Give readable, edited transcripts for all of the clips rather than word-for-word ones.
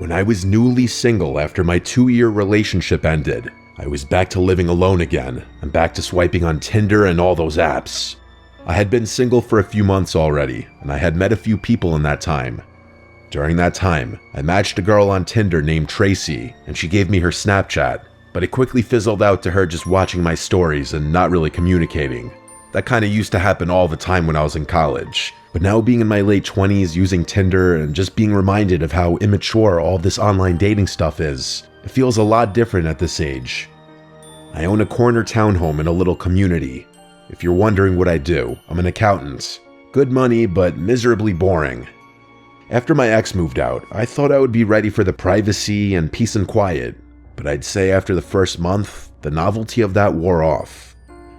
When I was newly single after my 2-year relationship ended, I was back to living alone again and back to swiping on Tinder and all those apps. I had been single for a few months already, and I had met a few people in that time. During that time, I matched a girl on Tinder named Tracy, and she gave me her Snapchat, but it quickly fizzled out to her just watching my stories and not really communicating. That kinda used to happen all the time when I was in college. But now being in my late 20s, using Tinder, and just being reminded of how immature all this online dating stuff is, it feels a lot different at this age. I own a corner townhome in a little community. If you're wondering what I do, I'm an accountant. Good money, but miserably boring. After my ex moved out, I thought I would be ready for the privacy and peace and quiet, but I'd say after the first month, the novelty of that wore off.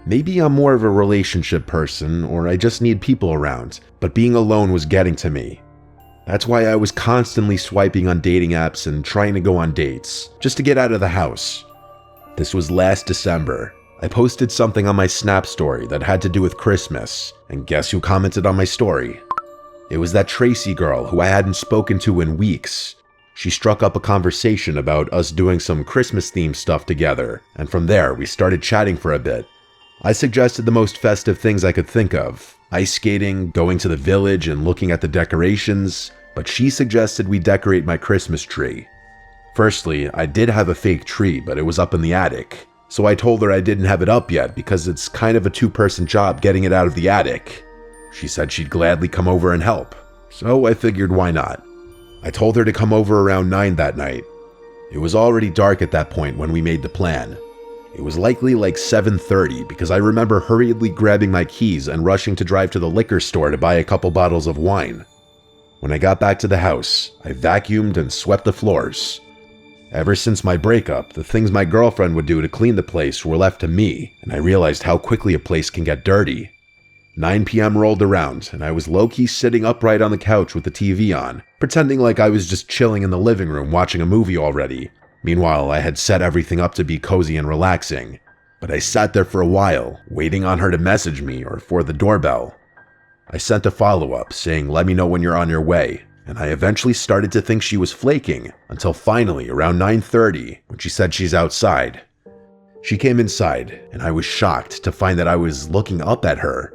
Maybe I'm more of a relationship person, or I just need people around, but being alone was getting to me. That's why I was constantly swiping on dating apps and trying to go on dates, just to get out of the house. This was last December. I posted something on my Snap story that had to do with Christmas, and guess who commented on my story? It was that Tracy girl who I hadn't spoken to in weeks. She struck up a conversation about us doing some Christmas-themed stuff together, and from there we started chatting for a bit. I suggested the most festive things I could think of, ice skating, going to the village, and looking at the decorations, but she suggested we decorate my Christmas tree. Firstly, I did have a fake tree, but it was up in the attic, so I told her I didn't have it up yet because it's kind of a 2-person job getting it out of the attic. She said she'd gladly come over and help, so I figured why not. I told her to come over around 9 that night. It was already dark at that point when we made the plan. It was likely like 7:30 because I remember hurriedly grabbing my keys and rushing to drive to the liquor store to buy a couple bottles of wine. When I got back to the house, I vacuumed and swept the floors. Ever since my breakup, the things my girlfriend would do to clean the place were left to me, and I realized how quickly a place can get dirty. 9 p.m. rolled around, and I was low-key sitting upright on the couch with the TV on, pretending like I was just chilling in the living room watching a movie already. Meanwhile, I had set everything up to be cozy and relaxing, but I sat there for a while, waiting on her to message me or for the doorbell. I sent a follow-up saying, "Let me know when you're on your way," and I eventually started to think she was flaking, until finally, around 9:30, when she said she's outside. She came inside, and I was shocked to find that I was looking up at her.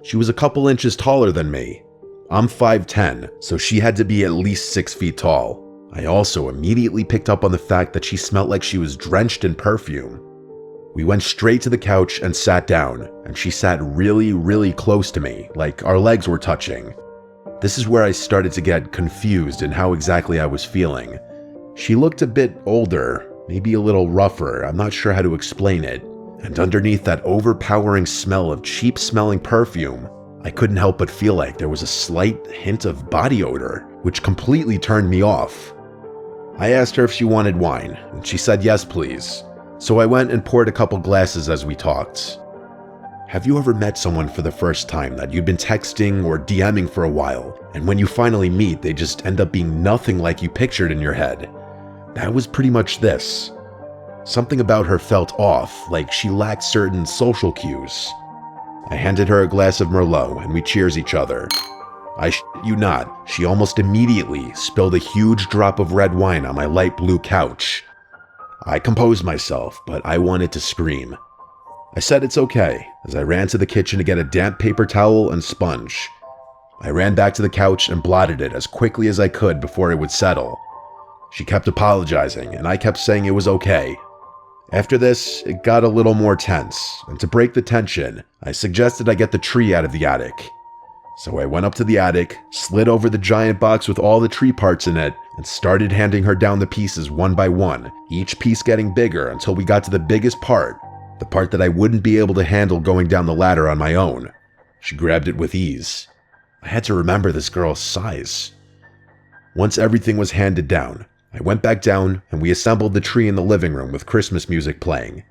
She was a couple inches taller than me. I'm 5'10", so she had to be at least 6 feet tall. I also immediately picked up on the fact that she smelled like she was drenched in perfume. We went straight to the couch and sat down, and she sat really close to me, like our legs were touching. This is where I started to get confused in how exactly I was feeling. She looked a bit older, maybe a little rougher, I'm not sure how to explain it, and underneath that overpowering smell of cheap-smelling perfume, I couldn't help but feel like there was a slight hint of body odor, which completely turned me off. I asked her if she wanted wine, and she said yes please, so I went and poured a couple glasses as we talked. Have you ever met someone for the first time that you'd been texting or DMing for a while, and when you finally meet, they just end up being nothing like you pictured in your head? That was pretty much this. Something about her felt off, like she lacked certain social cues. I handed her a glass of Merlot, and we cheers each other. I shit you not, she almost immediately spilled a huge drop of red wine on my light blue couch. I composed myself, but I wanted to scream. I said it's okay, as I ran to the kitchen to get a damp paper towel and sponge. I ran back to the couch and blotted it as quickly as I could before it would settle. She kept apologizing, and I kept saying it was okay. After this, it got a little more tense, and to break the tension, I suggested I get the tree out of the attic. So I went up to the attic, slid over the giant box with all the tree parts in it, and started handing her down the pieces one by one, each piece getting bigger until we got to the biggest part, the part that I wouldn't be able to handle going down the ladder on my own. She grabbed it with ease. I had to remember this girl's size. Once everything was handed down, I went back down and we assembled the tree in the living room with Christmas music playing.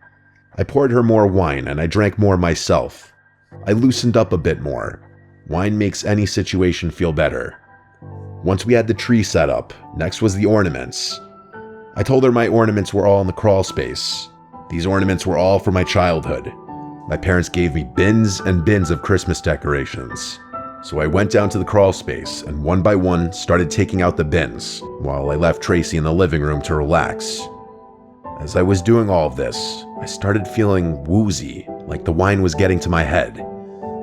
I poured her more wine and I drank more myself. I loosened up a bit more. Wine makes any situation feel better. Once we had the tree set up, next was the ornaments. I told her my ornaments were all in the crawl space. These ornaments were all from my childhood. My parents gave me bins and bins of Christmas decorations. So I went down to the crawl space and one by one started taking out the bins while I left Tracy in the living room to relax. As I was doing all of this, I started feeling woozy, like the wine was getting to my head.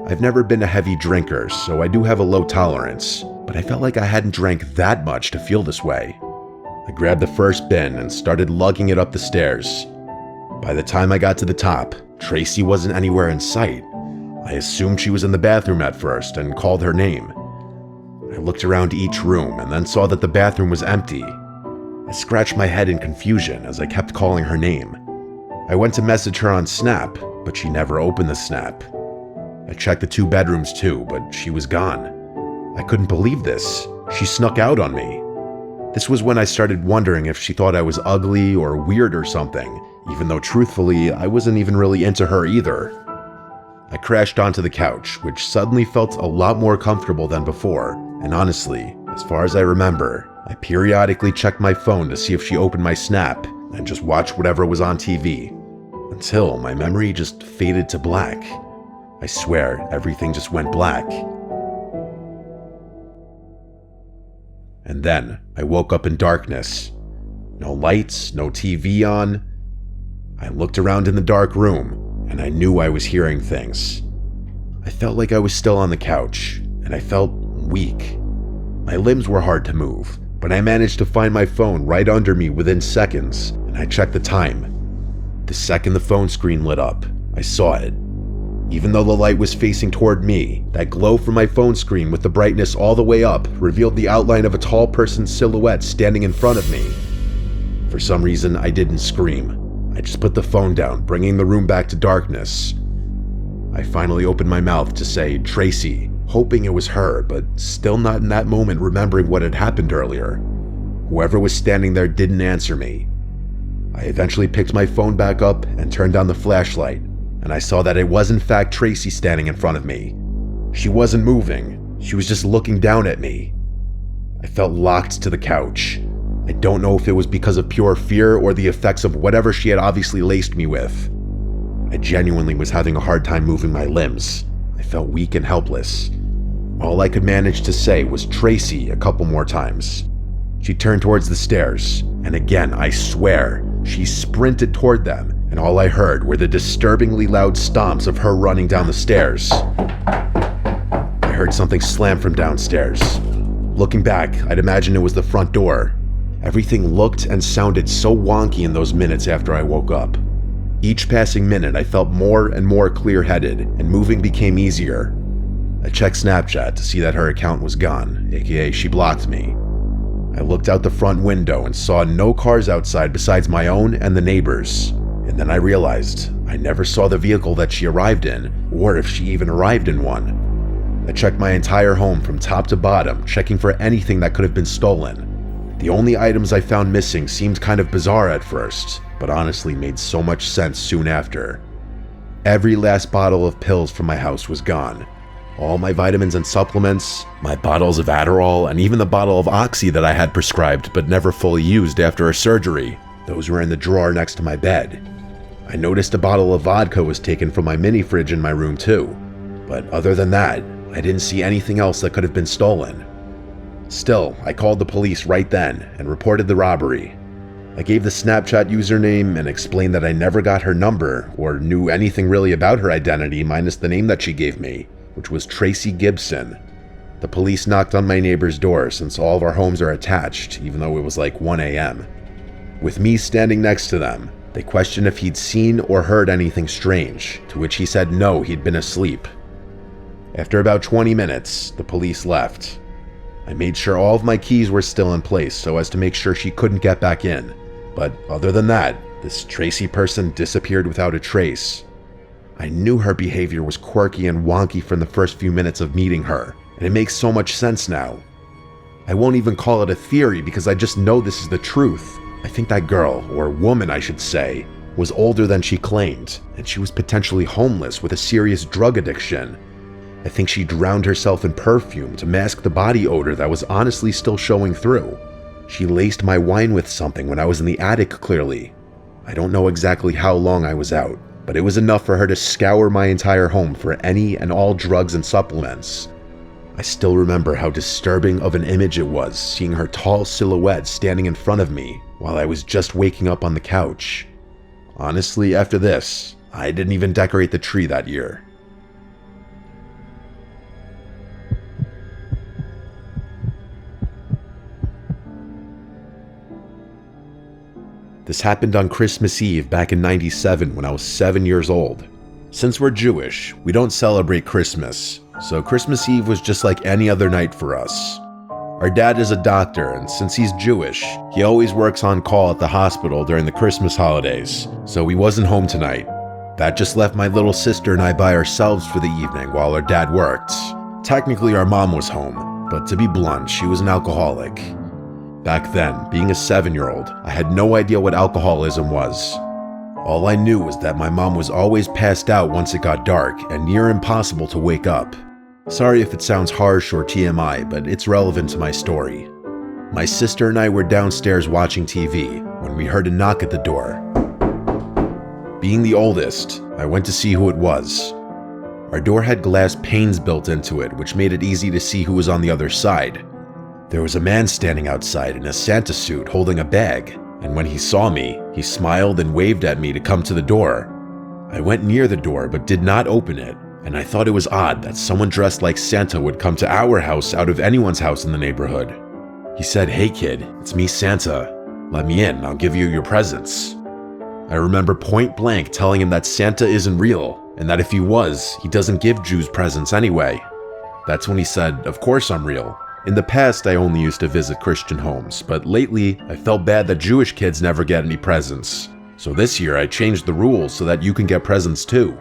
I've never been a heavy drinker, so I do have a low tolerance, but I felt like I hadn't drank that much to feel this way. I grabbed the first bin and started lugging it up the stairs. By the time I got to the top, Tracy wasn't anywhere in sight. I assumed she was in the bathroom at first and called her name. I looked around each room and then saw that the bathroom was empty. I scratched my head in confusion as I kept calling her name. I went to message her on Snap, but she never opened the Snap. I checked the 2 bedrooms too, but she was gone. I couldn't believe this. She snuck out on me. This was when I started wondering if she thought I was ugly or weird or something, even though truthfully, I wasn't even really into her either. I crashed onto the couch, which suddenly felt a lot more comfortable than before, and honestly, as far as I remember, I periodically checked my phone to see if she opened my Snap and just watched whatever was on TV, until my memory just faded to black. I swear, everything just went black. And then I woke up in darkness. No lights, no TV on. I looked around in the dark room, and I knew I was hearing things. I felt like I was still on the couch, and I felt weak. My limbs were hard to move, but I managed to find my phone right under me within seconds, and I checked the time. The second the phone screen lit up, I saw it. Even though the light was facing toward me, that glow from my phone screen with the brightness all the way up revealed the outline of a tall person's silhouette standing in front of me. For some reason, I didn't scream. I just put the phone down, bringing the room back to darkness. I finally opened my mouth to say, "Tracy," hoping it was her, but still not in that moment remembering what had happened earlier. Whoever was standing there didn't answer me. I eventually picked my phone back up and turned on the flashlight, and I saw that it was in fact Tracy standing in front of me. She wasn't moving, she was just looking down at me. I felt locked to the couch. I don't know if it was because of pure fear or the effects of whatever she had obviously laced me with. I genuinely was having a hard time moving my limbs. I felt weak and helpless. All I could manage to say was "Tracy" a couple more times. She turned towards the stairs, and again, I swear, she sprinted toward them, and all I heard were the disturbingly loud stomps of her running down the stairs. I heard something slam from downstairs. Looking back, I'd imagine it was the front door. Everything looked and sounded so wonky in those minutes after I woke up. Each passing minute, I felt more and more clear-headed, and moving became easier. I checked Snapchat to see that her account was gone, aka she blocked me. I looked out the front window and saw no cars outside besides my own and the neighbors. And then I realized I never saw the vehicle that she arrived in, or if she even arrived in one. I checked my entire home from top to bottom, checking for anything that could have been stolen. The only items I found missing seemed kind of bizarre at first, but honestly made so much sense soon after. Every last bottle of pills from my house was gone. All my vitamins and supplements, my bottles of Adderall, and even the bottle of Oxy that I had prescribed but never fully used after a surgery, those were in the drawer next to my bed. I noticed a bottle of vodka was taken from my mini fridge in my room too, but other than that, I didn't see anything else that could have been stolen. Still, I called the police right then and reported the robbery. I gave the Snapchat username and explained that I never got her number or knew anything really about her identity minus the name that she gave me, which was Tracy Gibson. The police knocked on my neighbor's door since all of our homes are attached, even though it was like 1 a.m. With me standing next to them, they questioned if he'd seen or heard anything strange, to which he said no, he'd been asleep. After about 20 minutes, the police left. I made sure all of my keys were still in place so as to make sure she couldn't get back in. But other than that, this Tracy person disappeared without a trace. I knew her behavior was quirky and wonky from the first few minutes of meeting her, and it makes so much sense now. I won't even call it a theory because I just know this is the truth. I think that girl, or woman I should say, was older than she claimed, and she was potentially homeless with a serious drug addiction. I think she drowned herself in perfume to mask the body odor that was honestly still showing through. She laced my wine with something when I was in the attic clearly. I don't know exactly how long I was out, but it was enough for her to scour my entire home for any and all drugs and supplements. I still remember how disturbing of an image it was seeing her tall silhouette standing in front of me while I was just waking up on the couch. Honestly, after this, I didn't even decorate the tree that year. This happened on Christmas Eve back in '97 when I was 7 years old. Since we're Jewish, we don't celebrate Christmas, so Christmas Eve was just like any other night for us. Our dad is a doctor, and since he's Jewish, he always works on call at the hospital during the Christmas holidays, so he wasn't home tonight. That just left my little sister and I by ourselves for the evening while our dad worked. Technically, our mom was home, but to be blunt, she was an alcoholic. Back then, being a 7-year-old, I had no idea what alcoholism was. All I knew was that my mom was always passed out once it got dark and near impossible to wake up. Sorry if it sounds harsh or TMI, but it's relevant to my story. My sister and I were downstairs watching TV when we heard a knock at the door. Being the oldest, I went to see who it was. Our door had glass panes built into it, which made it easy to see who was on the other side. There was a man standing outside in a Santa suit holding a bag, and when he saw me, he smiled and waved at me to come to the door. I went near the door but did not open it, and I thought it was odd that someone dressed like Santa would come to our house out of anyone's house in the neighborhood. He said, "Hey kid, it's me Santa. Let me in, I'll give you your presents." I remember point blank telling him that Santa isn't real, and that if he was, he doesn't give Jews presents anyway. That's when he said, "Of course I'm real. In the past, I only used to visit Christian homes, but lately, I felt bad that Jewish kids never get any presents. So this year, I changed the rules so that you can get presents too."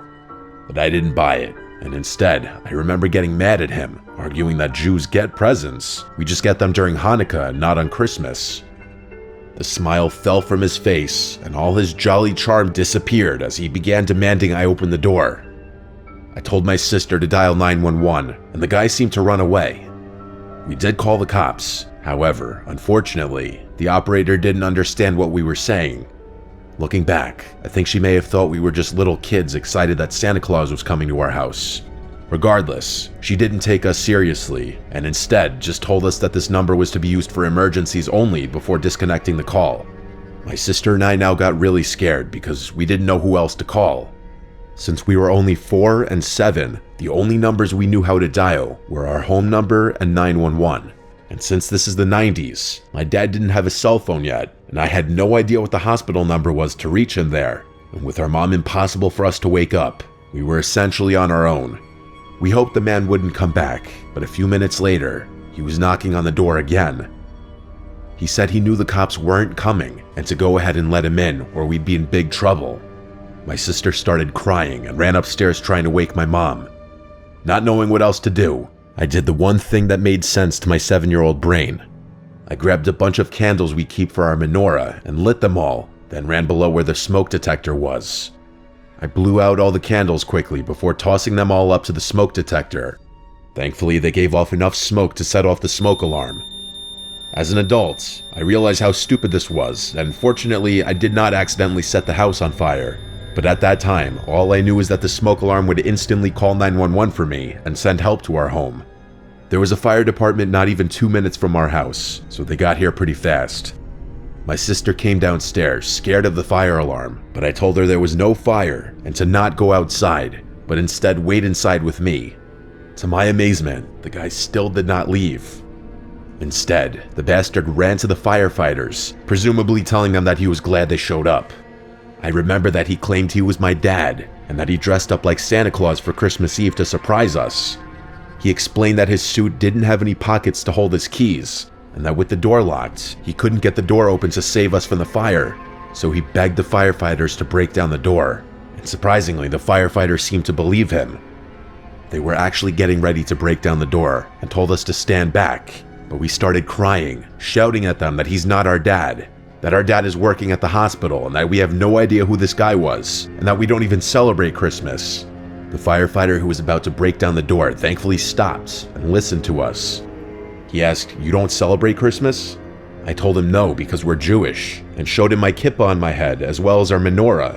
But I didn't buy it, and instead, I remember getting mad at him, arguing that Jews get presents, we just get them during Hanukkah and not on Christmas. The smile fell from his face, and all his jolly charm disappeared as he began demanding I open the door. I told my sister to dial 911, and the guy seemed to run away. We did call the cops. However, unfortunately, the operator didn't understand what we were saying. Looking back, I think she may have thought we were just little kids excited that Santa Claus was coming to our house. Regardless, she didn't take us seriously, and instead just told us that this number was to be used for emergencies only before disconnecting the call. My sister and I now got really scared because we didn't know who else to call. Since we were only 4 and 7, the only numbers we knew how to dial were our home number and 911. And since this is the 90s, my dad didn't have a cell phone yet, and I had no idea what the hospital number was to reach him there. And with our mom impossible for us to wake up, we were essentially on our own. We hoped the man wouldn't come back, but a few minutes later, he was knocking on the door again. He said he knew the cops weren't coming and to go ahead and let him in or we'd be in big trouble. My sister started crying and ran upstairs trying to wake my mom. Not knowing what else to do, I did the one thing that made sense to my 7-year-old brain. I grabbed a bunch of candles we keep for our menorah and lit them all, then ran below where the smoke detector was. I blew out all the candles quickly before tossing them all up to the smoke detector. Thankfully, they gave off enough smoke to set off the smoke alarm. As an adult, I realized how stupid this was, and fortunately, I did not accidentally set the house on fire. But at that time, all I knew was that the smoke alarm would instantly call 911 for me and send help to our home. There was a fire department not even 2 minutes from our house, so they got here pretty fast. My sister came downstairs, scared of the fire alarm, but I told her there was no fire and to not go outside, but instead wait inside with me. To my amazement, the guy still did not leave. Instead, the bastard ran to the firefighters, presumably telling them that he was glad they showed up. I remember that he claimed he was my dad, and that he dressed up like Santa Claus for Christmas Eve to surprise us. He explained that his suit didn't have any pockets to hold his keys, and that with the door locked, he couldn't get the door open to save us from the fire, so he begged the firefighters to break down the door, and surprisingly, the firefighters seemed to believe him. They were actually getting ready to break down the door, and told us to stand back, but we started crying, shouting at them that he's not our dad, that our dad is working at the hospital and that we have no idea who this guy was, and that we don't even celebrate Christmas. The firefighter who was about to break down the door thankfully stopped and listened to us. He asked, "You don't celebrate Christmas?" I told him no because we're Jewish, and showed him my kippah on my head as well as our menorah.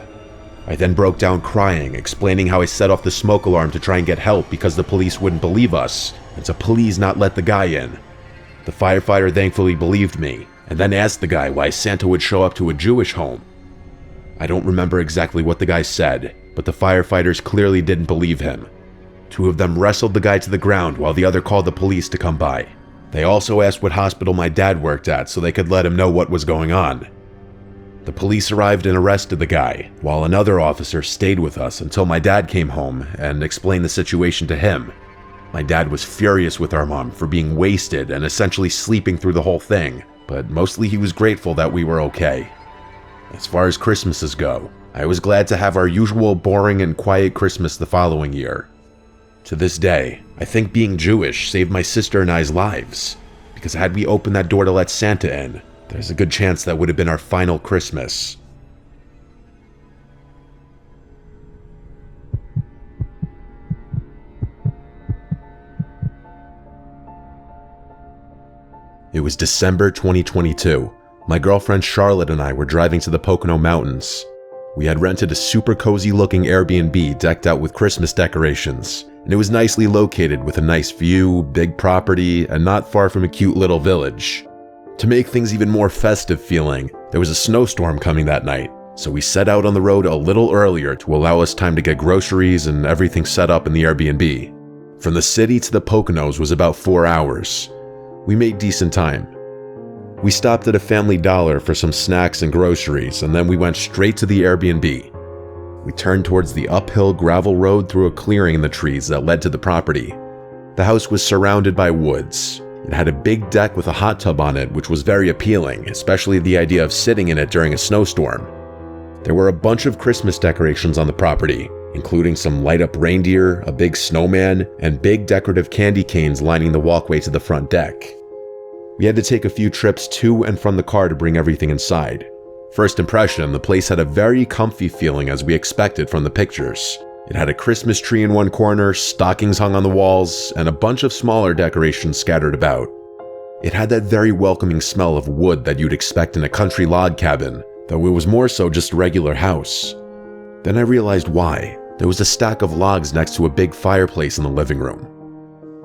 I then broke down crying, explaining how I set off the smoke alarm to try and get help because the police wouldn't believe us, and to please not let the guy in. The firefighter thankfully believed me, and then asked the guy why Santa would show up to a Jewish home. I don't remember exactly what the guy said, but the firefighters clearly didn't believe him. Two of them wrestled the guy to the ground while the other called the police to come by. They also asked what hospital my dad worked at so they could let him know what was going on. The police arrived and arrested the guy, while another officer stayed with us until my dad came home and explained the situation to him. My dad was furious with our mom for being wasted and essentially sleeping through the whole thing, but mostly he was grateful that we were okay. As far as Christmases go, I was glad to have our usual boring and quiet Christmas the following year. To this day, I think being Jewish saved my sister and I's lives, because had we opened that door to let Santa in, there's a good chance that would have been our final Christmas. It was December 2022. My girlfriend Charlotte and I were driving to the Pocono Mountains. We had rented a super cozy looking Airbnb decked out with Christmas decorations, and it was nicely located with a nice view, big property, and not far from a cute little village. To make things even more festive feeling, there was a snowstorm coming that night, so we set out on the road a little earlier to allow us time to get groceries and everything set up in the Airbnb. From the city to the Poconos was about 4 hours. We made decent time. We stopped at a Family Dollar for some snacks and groceries, and then we went straight to the Airbnb. We turned towards the uphill gravel road through a clearing in the trees that led to the property. The house was surrounded by woods. It had a big deck with a hot tub on it, which was very appealing, especially the idea of sitting in it during a snowstorm. There were a bunch of Christmas decorations on the property, including some light-up reindeer, a big snowman, and big decorative candy canes lining the walkway to the front deck. We had to take a few trips to and from the car to bring everything inside. First impression, the place had a very comfy feeling as we expected from the pictures. It had a Christmas tree in one corner, stockings hung on the walls, and a bunch of smaller decorations scattered about. It had that very welcoming smell of wood that you'd expect in a country log cabin, though it was more so just a regular house. Then I realized why. There was a stack of logs next to a big fireplace in the living room.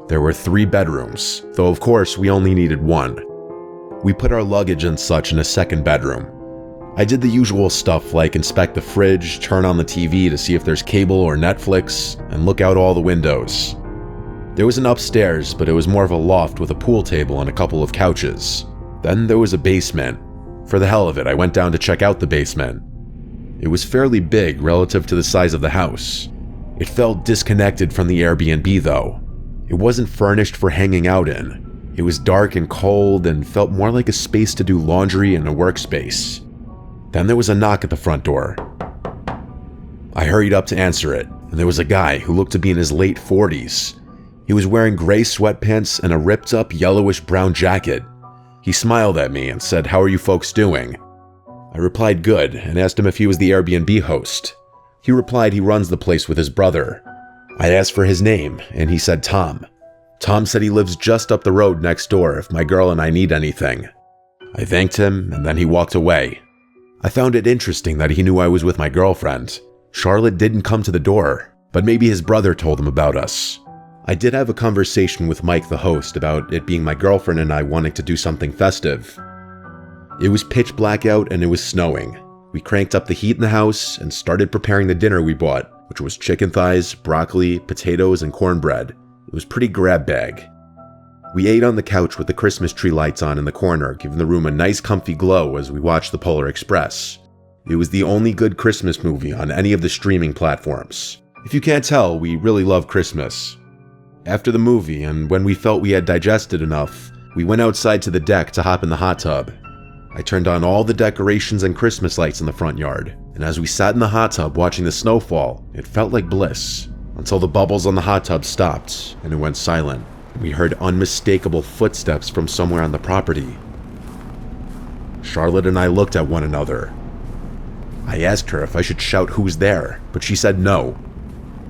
There were 3 bedrooms, though of course we only needed 1. We put our luggage and such in a second bedroom. I did the usual stuff like inspect the fridge, turn on the TV to see if there's cable or Netflix, and look out all the windows. There was an upstairs, but it was more of a loft with a pool table and a couple of couches. Then there was a basement. For the hell of it, I went down to check out the basement. It was fairly big relative to the size of the house. It felt disconnected from the Airbnb though. It wasn't furnished for hanging out in. It was dark and cold and felt more like a space to do laundry and a workspace. Then there was a knock at the front door. I hurried up to answer it, and there was a guy who looked to be in his late 40s. He was wearing gray sweatpants and a ripped up yellowish brown jacket. He smiled at me and said, "How are you folks doing?" I replied good and asked him if he was the Airbnb host. He replied he runs the place with his brother. I asked for his name, and he said Tom. Tom said he lives just up the road next door if my girl and I need anything. I thanked him, and then he walked away. I found it interesting that he knew I was with my girlfriend. Charlotte didn't come to the door, but maybe his brother told him about us. I did have a conversation with Mike, the host, about it being my girlfriend and I wanting to do something festive. It was pitch black out and it was snowing. We cranked up the heat in the house and started preparing the dinner we bought, which was chicken thighs, broccoli, potatoes, and cornbread. It was pretty grab bag. We ate on the couch with the Christmas tree lights on in the corner, giving the room a nice comfy glow as we watched the Polar Express. It was the only good Christmas movie on any of the streaming platforms. If you can't tell, we really love Christmas. After the movie, and when we felt we had digested enough, we went outside to the deck to hop in the hot tub. I turned on all the decorations and Christmas lights in the front yard, and as we sat in the hot tub watching the snowfall, it felt like bliss, until the bubbles on the hot tub stopped and it went silent. We heard unmistakable footsteps from somewhere on the property. Charlotte and I looked at one another. I asked her if I should shout who's there, but she said no.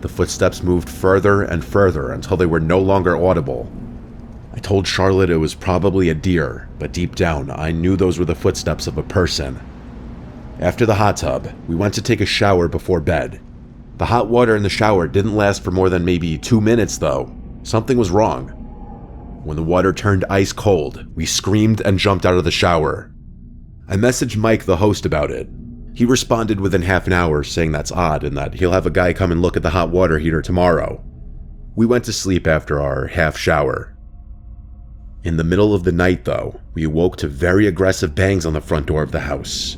The footsteps moved further and further until they were no longer audible. I told Charlotte it was probably a deer, but deep down I knew those were the footsteps of a person. After the hot tub, we went to take a shower before bed. The hot water in the shower didn't last for more than maybe 2 minutes though. Something was wrong. When the water turned ice cold, we screamed and jumped out of the shower. I messaged Mike, the host, about it. He responded within half an hour saying that's odd and that he'll have a guy come and look at the hot water heater tomorrow. We went to sleep after our half shower. In the middle of the night, though, we awoke to very aggressive bangs on the front door of the house.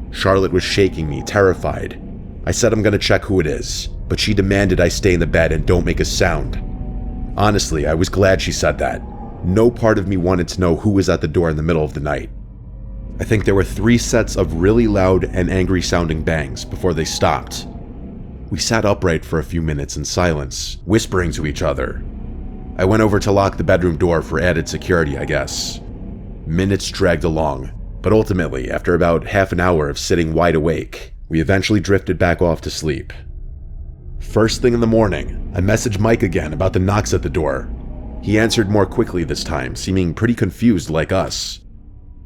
Charlotte was shaking me, terrified. I said I'm gonna check who it is, but she demanded I stay in the bed and don't make a sound. Honestly, I was glad she said that. No part of me wanted to know who was at the door in the middle of the night. I think there were 3 sets of really loud and angry sounding bangs before they stopped. We sat upright for a few minutes in silence, whispering to each other. I went over to lock the bedroom door for added security, I guess. Minutes dragged along, but ultimately, after about half an hour of sitting wide awake, we eventually drifted back off to sleep. First thing in the morning, I messaged Mike again about the knocks at the door. He answered more quickly this time, seeming pretty confused like us.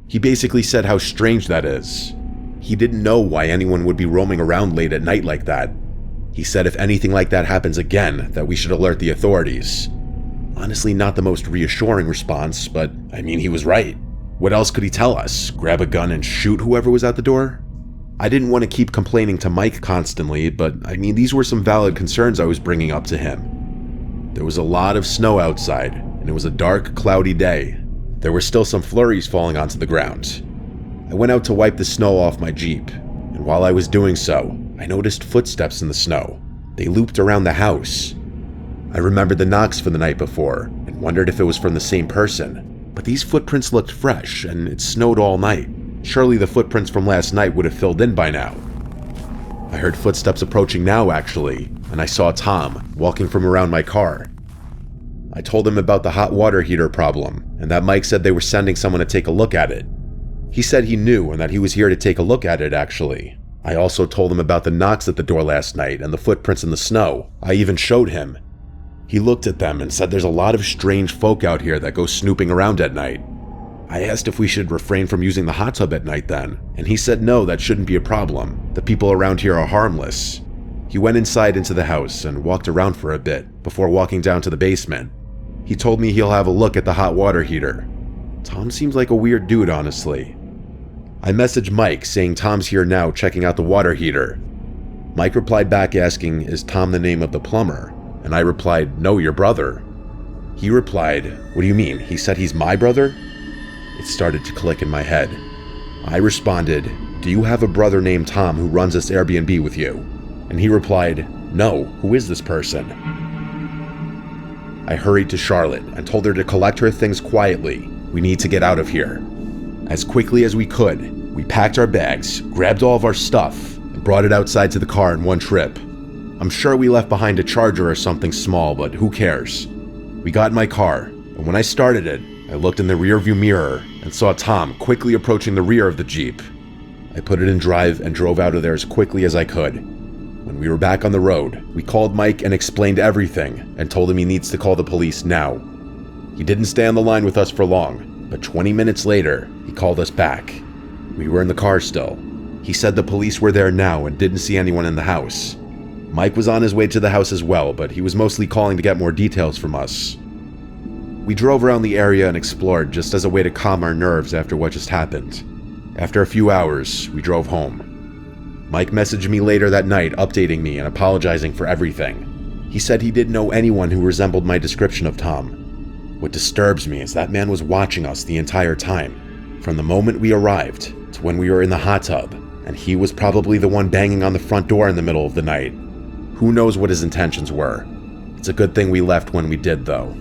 He basically said how strange that is. He didn't know why anyone would be roaming around late at night like that. He said if anything like that happens again, that we should alert the authorities. Honestly, not the most reassuring response, but I mean, he was right. What else could he tell us? Grab a gun and shoot whoever was at the door? I didn't want to keep complaining to Mike constantly, but I mean, these were some valid concerns I was bringing up to him. There was a lot of snow outside, and it was a dark, cloudy day. There were still some flurries falling onto the ground. I went out to wipe the snow off my Jeep, and while I was doing so, I noticed footsteps in the snow. They looped around the house. I remembered the knocks from the night before, and wondered if it was from the same person, but these footprints looked fresh, and it snowed all night. Surely the footprints from last night would have filled in by now. I heard footsteps approaching now, actually, and I saw Tom walking from around my car. I told him about the hot water heater problem, and that Mike said they were sending someone to take a look at it. He said he knew and that he was here to take a look at it, actually. I also told him about the knocks at the door last night and the footprints in the snow. I even showed him. He looked at them and said there's a lot of strange folk out here that go snooping around at night. I asked if we should refrain from using the hot tub at night then, and he said no, that shouldn't be a problem. The people around here are harmless. He went inside into the house and walked around for a bit before walking down to the basement. He told me he'll have a look at the hot water heater. Tom seems like a weird dude, honestly. I messaged Mike saying Tom's here now checking out the water heater. Mike replied back asking, is Tom the name of the plumber? And I replied, no, your brother. He replied, what do you mean? He said he's my brother? It started to click in my head. I responded, do you have a brother named Tom who runs this Airbnb with you? And he replied, no, who is this person? I hurried to Charlotte and told her to collect her things quietly. We need to get out of here. As quickly as we could, we packed our bags, grabbed all of our stuff, and brought it outside to the car in one trip. I'm sure we left behind a charger or something small, but who cares? We got in my car, and when I started it, I looked in the rearview mirror and saw Tom quickly approaching the rear of the Jeep. I put it in drive and drove out of there as quickly as I could. When we were back on the road, we called Mike and explained everything and told him he needs to call the police now. He didn't stay on the line with us for long, but 20 minutes later, he called us back. We were in the car still. He said the police were there now and didn't see anyone in the house. Mike was on his way to the house as well, but he was mostly calling to get more details from us. We drove around the area and explored just as a way to calm our nerves after what just happened. After a few hours, we drove home. Mike messaged me later that night updating me and apologizing for everything. He said he didn't know anyone who resembled my description of Tom. What disturbs me is that man was watching us the entire time, from the moment we arrived to when we were in the hot tub, and he was probably the one banging on the front door in the middle of the night. Who knows what his intentions were? It's a good thing we left when we did, though.